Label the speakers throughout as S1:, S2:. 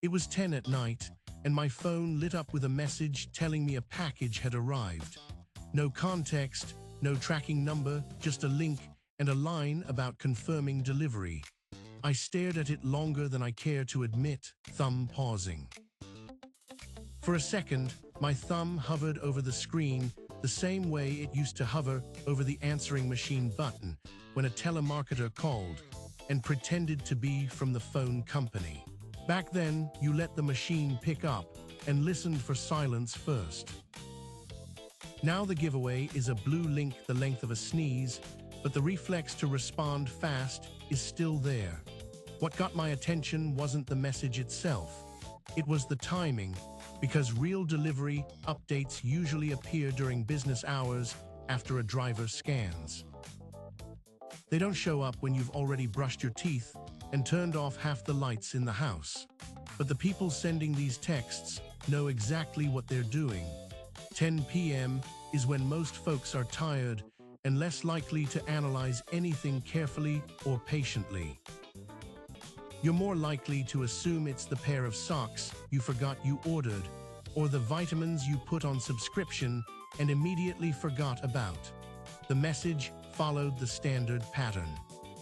S1: It was 10 at night, and my phone lit up with a message telling me a package had arrived. No context, no tracking number, just a link and a line about confirming delivery. I stared at it longer than I care to admit, thumb pausing. For a second, my thumb hovered over the screen the same way it used to hover over the answering machine button when a telemarketer called and pretended to be from the phone company. Back then, you let the machine pick up and listened for silence first. Now the giveaway is a blue link the length of a sneeze, but the reflex to respond fast is still there. What got my attention wasn't the message itself. It was the timing, because real delivery updates usually appear during business hours after a driver scans. They don't show up when you've already brushed your teeth and turned off half the lights in the house. But the people sending these texts know exactly what they're doing. 10 p.m. is when most folks are tired and less likely to analyze anything carefully or patiently. You're more likely to assume it's the pair of socks you forgot you ordered, or the vitamins you put on subscription and immediately forgot about. The message followed the standard pattern.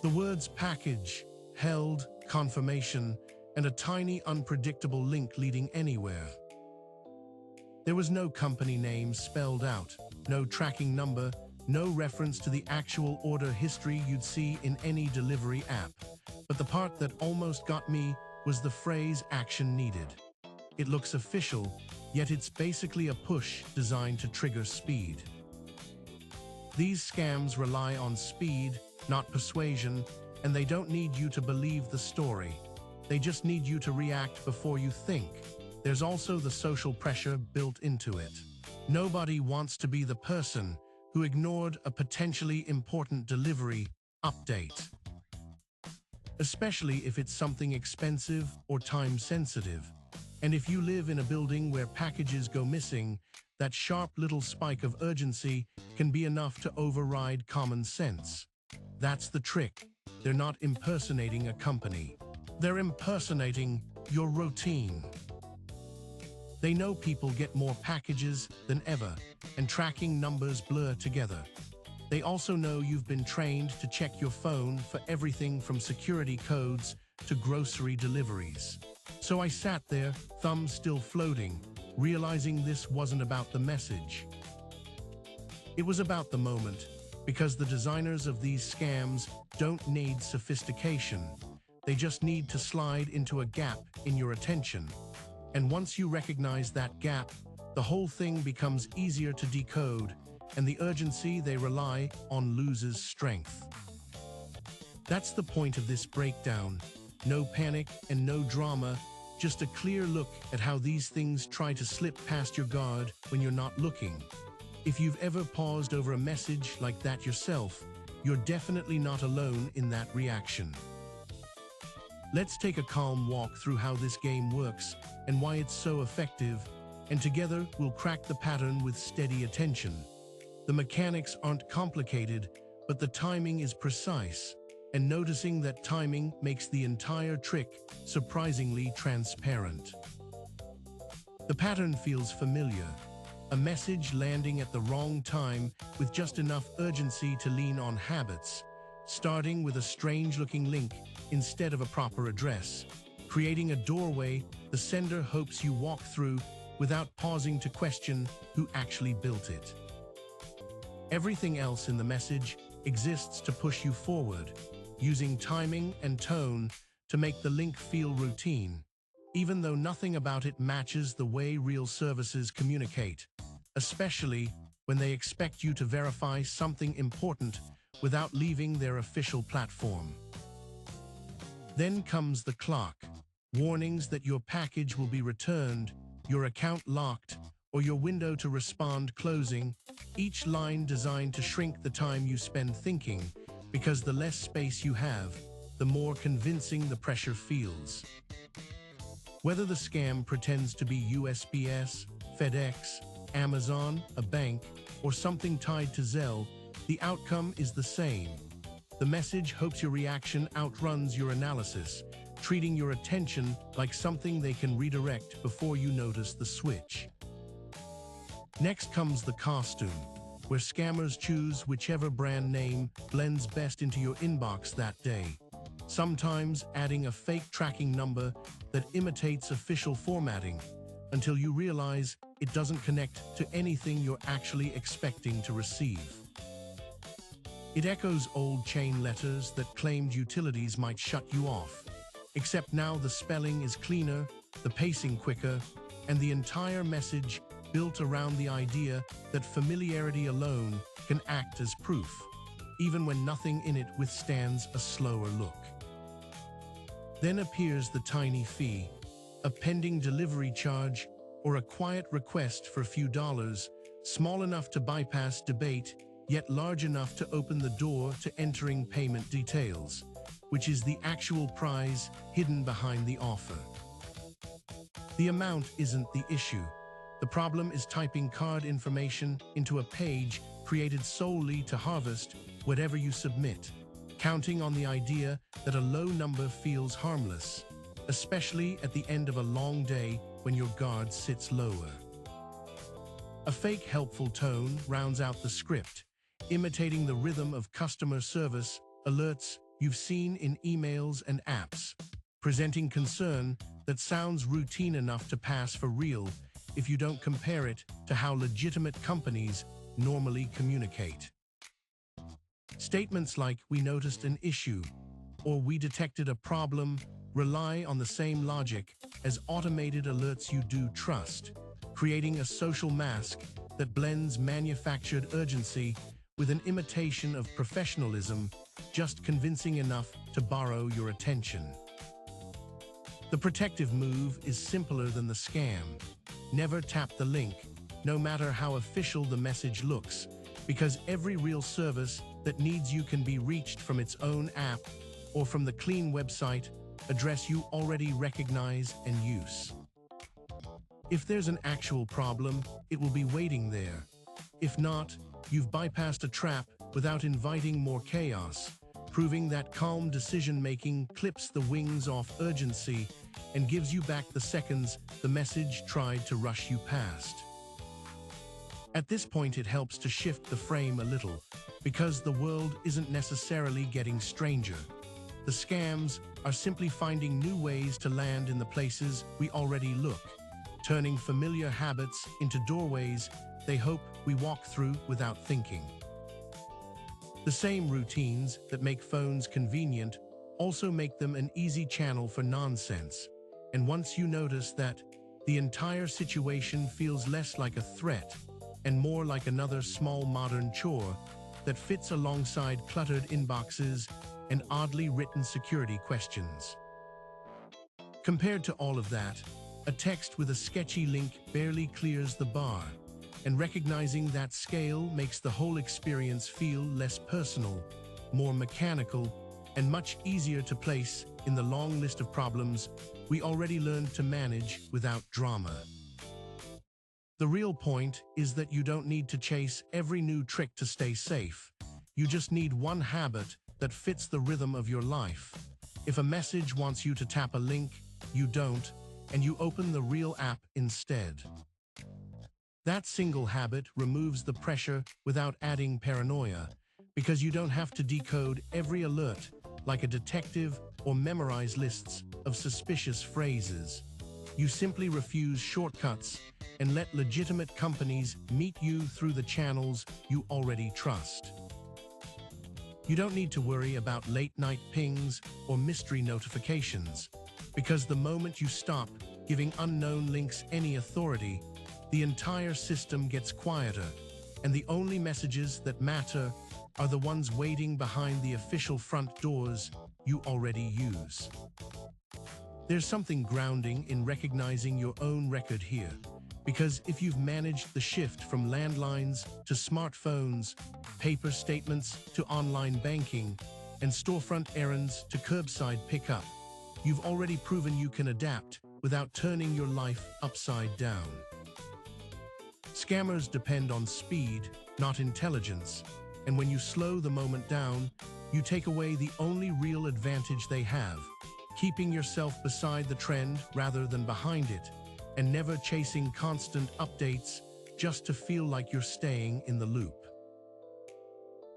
S1: The words package, held, confirmation, and a tiny unpredictable link leading anywhere. There was no company name spelled out, no tracking number, no reference to the actual order history you'd see in any delivery app. But the part that almost got me was the phrase "action needed." It looks official, yet it's basically a push designed to trigger speed. These scams rely on speed, not persuasion, and they don't need you to believe the story. They just need you to react before you think. There's also the social pressure built into it. Nobody wants to be the person who ignored a potentially important delivery update, especially if it's something expensive or time-sensitive. And if you live in a building where packages go missing, that sharp little spike of urgency can be enough to override common sense. That's the trick. They're not impersonating a company. They're impersonating your routine. They know people get more packages than ever, and tracking numbers blur together. They also know you've been trained to check your phone for everything from security codes to grocery deliveries. So I sat there, thumb still floating, realizing this wasn't about the message. It was about the moment, because the designers of these scams don't need sophistication. They just need to slide into a gap in your attention. And once you recognize that gap, the whole thing becomes easier to decode, and the urgency they rely on loses strength. That's the point of this breakdown. No panic and no drama, just a clear look at how these things try to slip past your guard when you're not looking. If you've ever paused over a message like that yourself, you're definitely not alone in that reaction. Let's take a calm walk through how this game works and why it's so effective, and together we'll crack the pattern with steady attention. The mechanics aren't complicated, but the timing is precise, and noticing that timing makes the entire trick surprisingly transparent. The pattern feels familiar. A message landing at the wrong time with just enough urgency to lean on habits, starting with a strange-looking link instead of a proper address, creating a doorway the sender hopes you walk through without pausing to question who actually built it. Everything else in the message exists to push you forward, using timing and tone to make the link feel routine, even though nothing about it matches the way real services communicate, especially when they expect you to verify something important without leaving their official platform. Then comes the clock, warnings that your package will be returned, your account locked, or your window to respond closing, each line designed to shrink the time you spend thinking, because the less space you have, the more convincing the pressure feels. Whether the scam pretends to be USPS, FedEx, Amazon, a bank, or something tied to Zelle, the outcome is the same. The message hopes your reaction outruns your analysis, treating your attention like something they can redirect before you notice the switch. Next comes the costume, where scammers choose whichever brand name blends best into your inbox that day, sometimes adding a fake tracking number that imitates official formatting until you realize it doesn't connect to anything you're actually expecting to receive. It echoes old chain letters that claimed utilities might shut you off, except now the spelling is cleaner, the pacing quicker, and the entire message built around the idea that familiarity alone can act as proof, even when nothing in it withstands a slower look. Then appears the tiny fee, a pending delivery charge, or a quiet request for a few dollars, small enough to bypass debate, yet large enough to open the door to entering payment details, which is the actual prize hidden behind the offer. The amount isn't the issue. The problem is typing card information into a page created solely to harvest whatever you submit, counting on the idea that a low number feels harmless, especially at the end of a long day when your guard sits lower. A fake helpful tone rounds out the script, imitating the rhythm of customer service alerts you've seen in emails and apps, presenting concern that sounds routine enough to pass for real if you don't compare it to how legitimate companies normally communicate. Statements like "we noticed an issue" or "we detected a problem" rely on the same logic as automated alerts you do trust, creating a social mask that blends manufactured urgency with an imitation of professionalism, just convincing enough to borrow your attention. The protective move is simpler than the scam. Never tap the link, no matter how official the message looks, because every real service that needs you can be reached from its own app or from the clean website address you already recognize and use. If there's an actual problem, it will be waiting there. If not, you've bypassed a trap without inviting more chaos, proving that calm decision-making clips the wings off urgency and gives you back the seconds the message tried to rush you past. At this point, it helps to shift the frame a little, because the world isn't necessarily getting stranger. The scams are simply finding new ways to land in the places we already look, turning familiar habits into doorways they hope we walk through without thinking. The same routines that make phones convenient also make them an easy channel for nonsense. And once you notice that, the entire situation feels less like a threat and more like another small modern chore that fits alongside cluttered inboxes and oddly written security questions. Compared to all of that, a text with a sketchy link barely clears the bar, and recognizing that scale makes the whole experience feel less personal, more mechanical, and much easier to place in the long list of problems we already learned to manage without drama. The real point is that you don't need to chase every new trick to stay safe. You just need one habit that fits the rhythm of your life. If a message wants you to tap a link, you don't, and you open the real app instead. That single habit removes the pressure without adding paranoia, because you don't have to decode every alert like a detective or memorize lists of suspicious phrases. You simply refuse shortcuts and let legitimate companies meet you through the channels you already trust. You don't need to worry about late-night pings or mystery notifications, because the moment you stop giving unknown links any authority, the entire system gets quieter, and the only messages that matter are the ones waiting behind the official front doors you already use. There's something grounding in recognizing your own record here, because if you've managed the shift from landlines to smartphones, paper statements to online banking, and storefront errands to curbside pickup, you've already proven you can adapt without turning your life upside down. Scammers depend on speed, not intelligence, and when you slow the moment down, you take away the only real advantage they have: keeping yourself beside the trend rather than behind it, and never chasing constant updates just to feel like you're staying in the loop.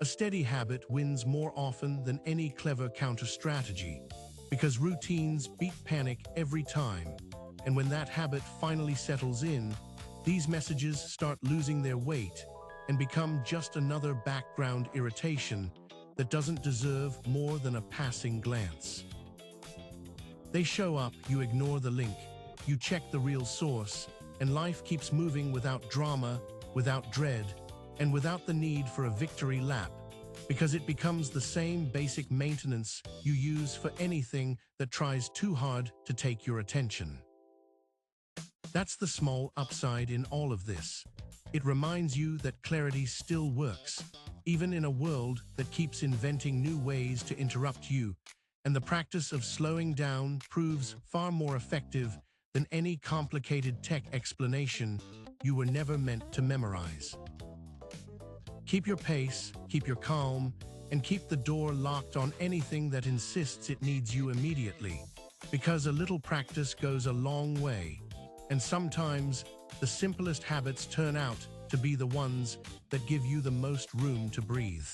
S1: A steady habit wins more often than any clever counter-strategy, because routines beat panic every time, and when that habit finally settles in, these messages start losing their weight and become just another background irritation that doesn't deserve more than a passing glance. They show up, you ignore the link, you check the real source, and life keeps moving without drama, without dread, and without the need for a victory lap, because it becomes the same basic maintenance you use for anything that tries too hard to take your attention. That's the small upside in all of this. It reminds you that clarity still works, even in a world that keeps inventing new ways to interrupt you, and the practice of slowing down proves far more effective than any complicated tech explanation you were never meant to memorize. Keep your pace, keep your calm, and keep the door locked on anything that insists it needs you immediately, because a little practice goes a long way, and sometimes the simplest habits turn out to be the ones that give you the most room to breathe.